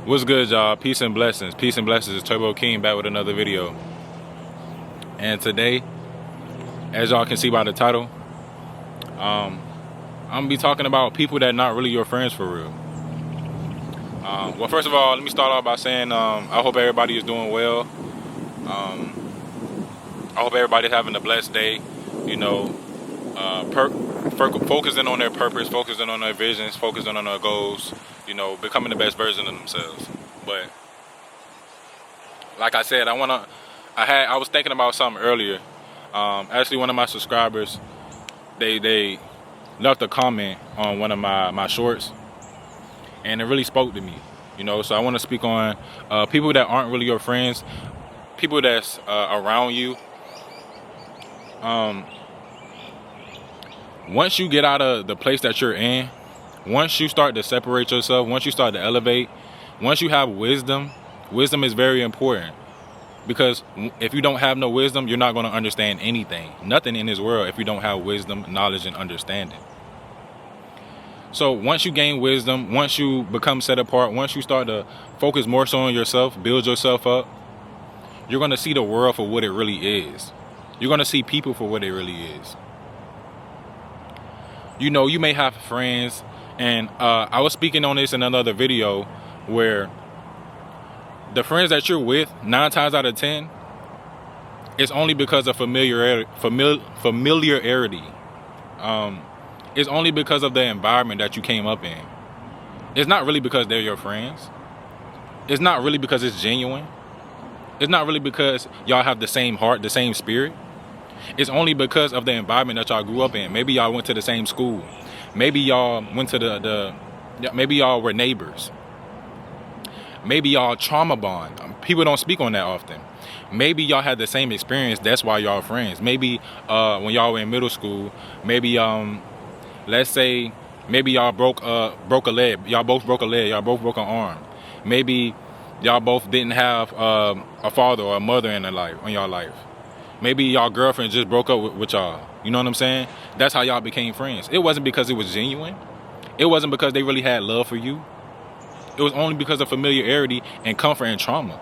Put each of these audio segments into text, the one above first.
What's good, y'all? Peace and blessings. Peace and blessings. It's Turbo King back with another video. And today, as y'all can see by the title, I'm gonna be talking about people that not really your friends for real. Well, first of all, let me start off by saying I hope everybody is doing well. I hope everybody's having a blessed day. You know, focusing on their purpose, focusing on their visions, focusing on their goals. You know, becoming the best version of themselves. But like I said, I was thinking about something earlier. Actually, one of my subscribers, they left a comment on one of my shorts, and it really spoke to me. You know, so I want to speak on people that aren't really your friends, people that's around you. Once you get out of the place that you're in, once you start to separate yourself, once you start to elevate, once you have wisdom is very important. Because if you don't have no wisdom, you're not going to understand anything. Nothing in this world if you don't have wisdom, knowledge, and understanding. So once you gain wisdom, once you become set apart, once you start to focus more so on yourself, build yourself up, you're going to see the world for what it really is. You're going to see people for what it really is. You know, you may have friends, and I was speaking on this in another video where the friends that you're with, 9 times out of 10, it's only because of familiarity. It's only because of the environment that you came up in. It's not really because they're your friends. It's not really because it's genuine. It's not really because y'all have the same heart, the same spirit. It's only because of the environment that y'all grew up in. Maybe y'all went to the same school. Maybe y'all went to maybe y'all were neighbors. Maybe y'all trauma bond. People don't speak on that often. Maybe y'all had the same experience. That's why y'all friends. Maybe when y'all were in middle school, maybe let's say maybe y'all broke a leg. Y'all both broke a leg. Y'all both broke an arm. Maybe y'all both didn't have a father or a mother in your life. Maybe y'all girlfriend just broke up with y'all. You know what I'm saying? That's how y'all became friends. It wasn't because it was genuine. It wasn't because they really had love for you. It was only because of familiarity and comfort and trauma.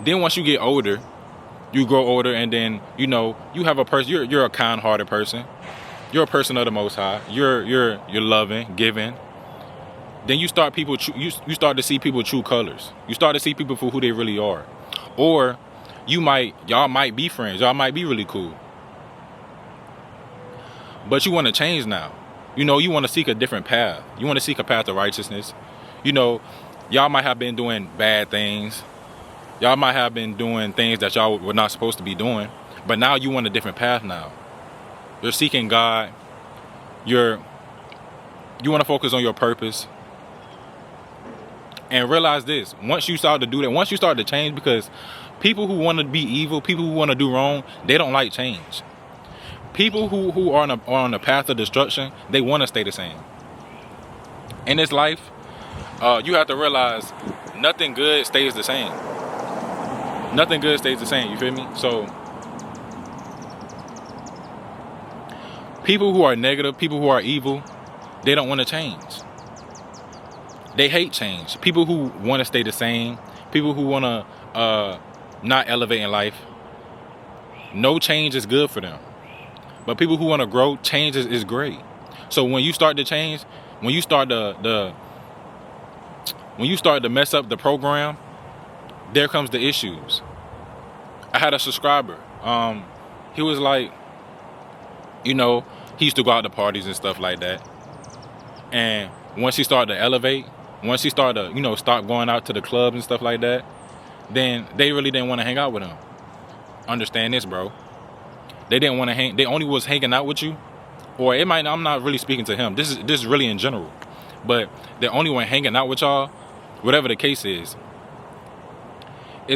Then once you get older, you grow older, and then you know you have a person. You're a kind-hearted person. You're a person of the Most High. You're loving, giving. Then you start you start to see people true colors. You start to see people for who they really are. Or y'all might be friends. Y'all might be really cool. But you want to change now. You know, you want to seek a different path. You want to seek a path of righteousness. You know, y'all might have been doing bad things. Y'all might have been doing things that y'all were not supposed to be doing. But now you want a different path now. You're seeking God. You want to focus on your purpose. And realize this. Once you start to do that, once you start to change, because people who want to be evil, people who want to do wrong, they don't like change. People who are on a path of destruction, they want to stay the same. In this life, you have to realize nothing good stays the same. Nothing good stays the same, you feel me? So, people who are negative, people who are evil, they don't want to change. They hate change. People who want to stay the same, people who want to not elevate in life, no change is good for them. But people who want to grow, change is great. So when you start to change, when you start to mess up the program, there comes the issues. I had a subscriber. He was like, you know, he used to go out to parties and stuff like that. And once he started to elevate, once he started to, you know, stop going out to the clubs and stuff like that, then they really didn't want to hang out with him. Understand this, bro. They didn't want to hang. They only was hanging out with you, or it might. I'm not really speaking to him. This is really in general, but the only one hanging out with y'all, whatever the case is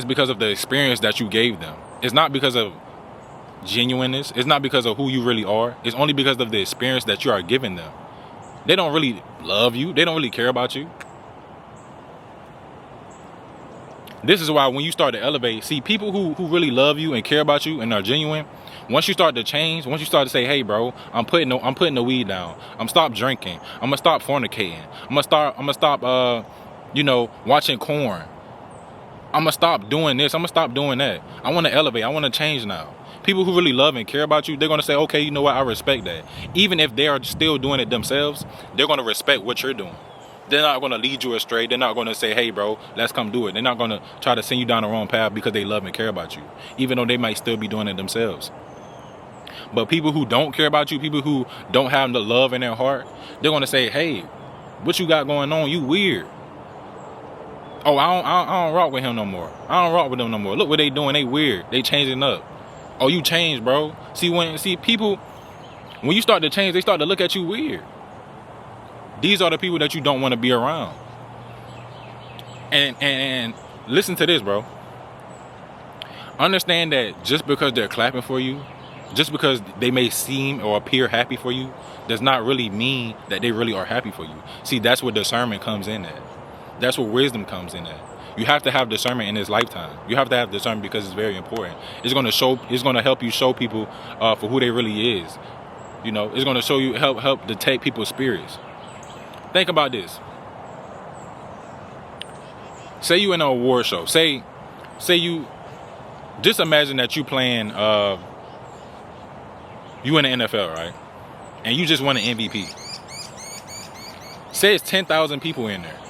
because of the experience that you gave them. It's not because of genuineness. It's not because of who you really are. It's only because of the experience that you are giving them. They don't really love you. They don't really care about you. This is why when you start to elevate, see, people who really love you and care about you and are genuine, once you start to change, once you start to say, hey bro, I'm putting the weed down. I'm stop drinking. I'm gonna stop fornicating. I'm gonna stop watching porn. I'm gonna stop doing this. I'm gonna stop doing that. I wanna elevate. I wanna change now. People who really love and care about you, they're gonna say, okay, you know what, I respect that. Even if they are still doing it themselves, they're gonna respect what you're doing. They're not gonna lead you astray. They're not gonna say, hey bro, let's come do it. They're not gonna try to send you down the wrong path because they love and care about you, even though they might still be doing it themselves. But people who don't care about you, people who don't have the love in their heart, they're gonna say, hey, what you got going on? You weird. Oh, I don't rock with him no more. I don't rock with them no more. Look what they doing. They weird. They changing up. Oh, you changed, bro. See people, when you start to change, they start to look at you weird. These are the people that you don't want to be around. And listen to this, bro. Understand that just because they're clapping for you, just because they may seem or appear happy for you, does not really mean that they really are happy for you. See, that's where discernment comes in at. That's where wisdom comes in at. You have to have discernment in this lifetime. You have to have discernment because it's very important. It's going to help you show people for who they really is. You know, it's going to show you, help detect people's spirits. Think about this. Say you in an award show. Say you, just imagine that you playing, you in the NFL, right? And you just won an MVP. Say it's 10,000 people in there.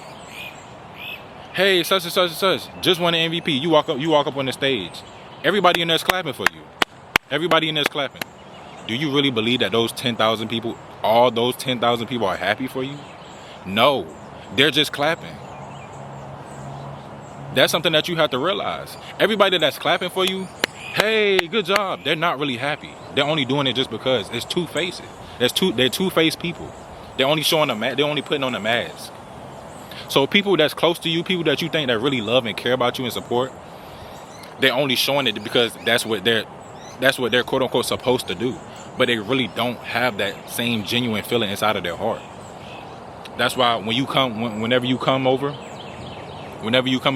Hey, such and such and such, just won an MVP. You walk up on the stage. Everybody in there's clapping for you. Everybody in there's clapping. Do you really believe that those 10,000 people, all those 10,000 people are happy for you? No, they're just clapping. That's something that you have to realize. Everybody that's clapping for you, hey, good job, they're not really happy. They're only doing it just because. It's two-faced. They're two-faced people. They're only they're only putting on a mask. So people that's close to you, people that you think that really love and care about you and support, they're only showing it because that's what they're quote unquote supposed to do. But they really don't have that same genuine feeling inside of their heart. That's why whenever you come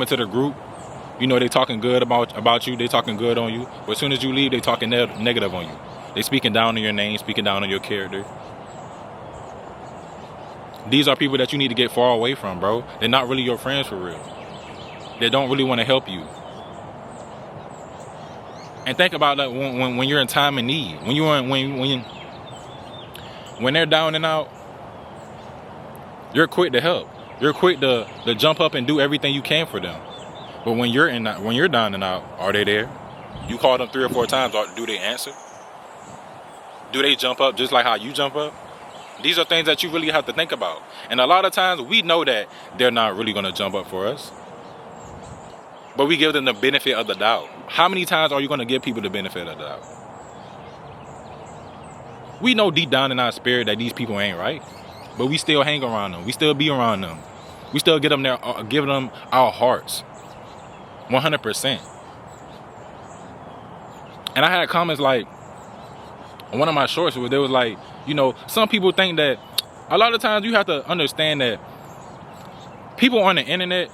into the group, you know they talking good about you, they talking good on you. But as soon as you leave, they talking negative on you. They speaking down on your name, speaking down on your character. These are people that you need to get far away from, bro. They're not really your friends for real. They don't really want to help you. And think about that when you're in time of need. When they're down and out, you're quick to help. You're quick to jump up and do everything you can for them. But when you're down and out, are they there? You call them 3 or 4 times. Do they answer? Do they jump up just like how you jump up? These are things that you really have to think about. And a lot of times we know that they're not really going to jump up for us. But we give them the benefit of the doubt. How many times are you going to give people the benefit of the doubt? We know deep down in our spirit that these people ain't right. But we still hang around them. We still be around them. We still give them our hearts. 100%. And I had comments like, on one of my shorts where they was like, you know, some people think that a lot of times you have to understand that people on the internet,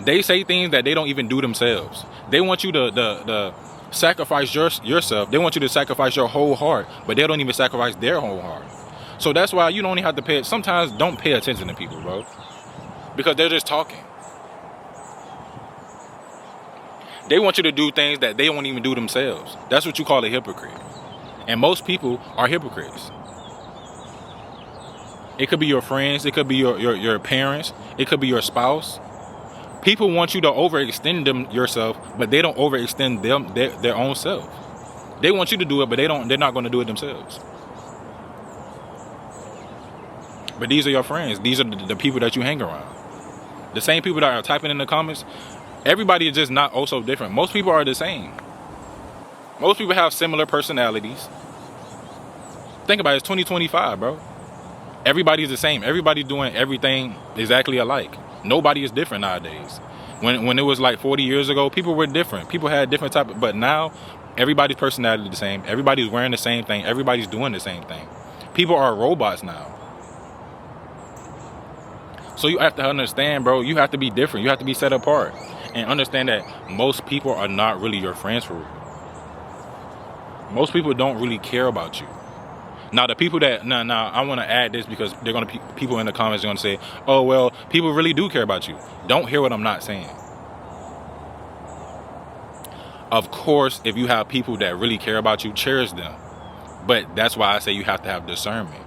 they say things that they don't even do themselves. They want you to sacrifice yourself. They want you to sacrifice your whole heart, but they don't even sacrifice their whole heart. So that's why you don't even have to sometimes don't pay attention to people, bro. Because they're just talking. They want you to do things that they won't even do themselves. That's what you call a hypocrite. And most people are hypocrites. It could be your friends. It could be your parents. It could be your spouse. People want you to overextend yourself, but they don't overextend their own self. They want you to do it, but they're not going to do it themselves. But these are your friends. These are the people that you hang around. The same people that are typing in the comments, everybody is just not also different. Most people are the same. Most people have similar personalities. Think about it, it's 2025, bro. Everybody's the same. Everybody's doing everything exactly alike. Nobody is different nowadays. When it was like 40 years ago, people were different. People had different but now everybody's personality is the same. Everybody's wearing the same thing. Everybody's doing the same thing. People are robots now. So you have to understand, bro, you have to be different. You have to be set apart. And understand that most people are not really your friends for real. Most people don't really care about you. Now, the people that, now, I want to add this because they're going to, people in the comments are going to say, oh, well, people really do care about you. Don't hear what I'm not saying. Of course, if you have people that really care about you, cherish them. But that's why I say you have to have discernment.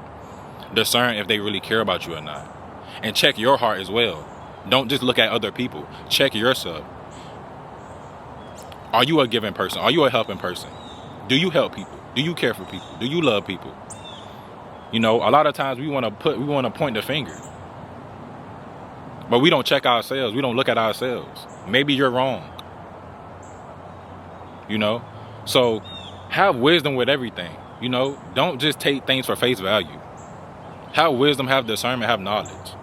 Discern if they really care about you or not. And check your heart as well. Don't just look at other people. Check yourself. Are you a giving person? Are you a helping person? Do you help people? Do you care for people? Do you love people? You know, a lot of times we want to point the finger. But we don't check ourselves. We don't look at ourselves. Maybe you're wrong. You know? So have wisdom with everything. You know? Don't just take things for face value. Have wisdom, have discernment, have knowledge.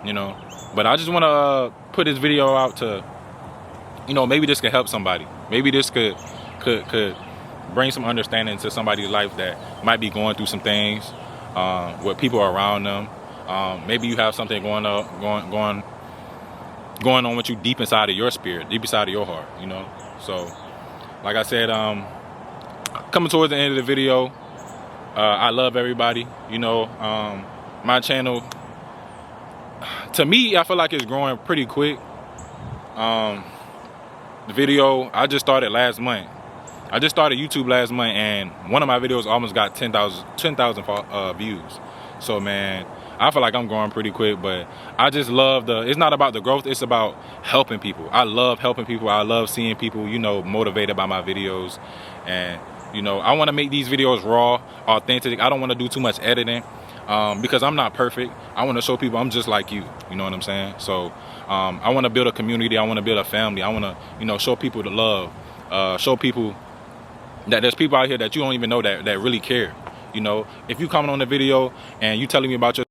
You know? But I just want to put this video out to, you know, maybe this could help somebody. Maybe this could bring some understanding to somebody's life that might be going through some things with people around them. Maybe you have something going on with you deep inside of your spirit, deep inside of your heart, you know. So, like I said, coming towards the end of the video, I love everybody. You know, my channel, to me, I feel like it's growing pretty quick. The video, I just started last month. I just started YouTube last month, and one of my videos almost got 10,000 views. So, man, I feel like I'm growing pretty quick, but I just love it's not about the growth, it's about helping people. I love helping people. I love seeing people, you know, motivated by my videos. And, you know, I want to make these videos raw, authentic. I don't want to do too much editing because I'm not perfect. I want to show people I'm just like you. You know what I'm saying? So I want to build a community. I want to build a family. I want to, you know, show people the love, show people that there's people out here that you don't even know that really care. You know, if you comment on the video and you telling me about your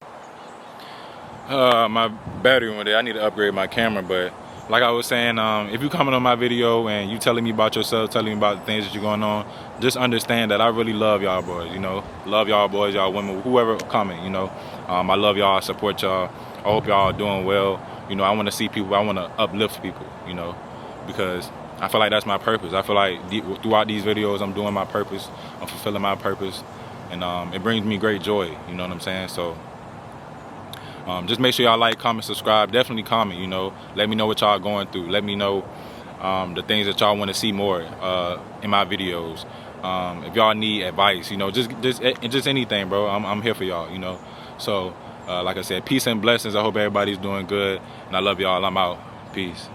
my battery one day, I need to upgrade my camera. But like I was saying, if you comment on my video and you telling me about yourself, telling me about the things that you're going on, just understand that I really love y'all boys. You know, love y'all boys, y'all women, whoever comment. You know, I love y'all, I support y'all. I hope y'all are doing well. You know, I want to see people, I want to uplift people. You know, because I feel like that's my purpose. I feel like throughout these videos, I'm doing my purpose. I'm fulfilling my purpose. And it brings me great joy. You know what I'm saying? So just make sure y'all like, comment, subscribe. Definitely comment, you know. Let me know what y'all going through. Let me know the things that y'all want to see more in my videos. If y'all need advice, you know, just anything, bro. I'm here for y'all, you know. So like I said, peace and blessings. I hope everybody's doing good. And I love y'all. I'm out. Peace.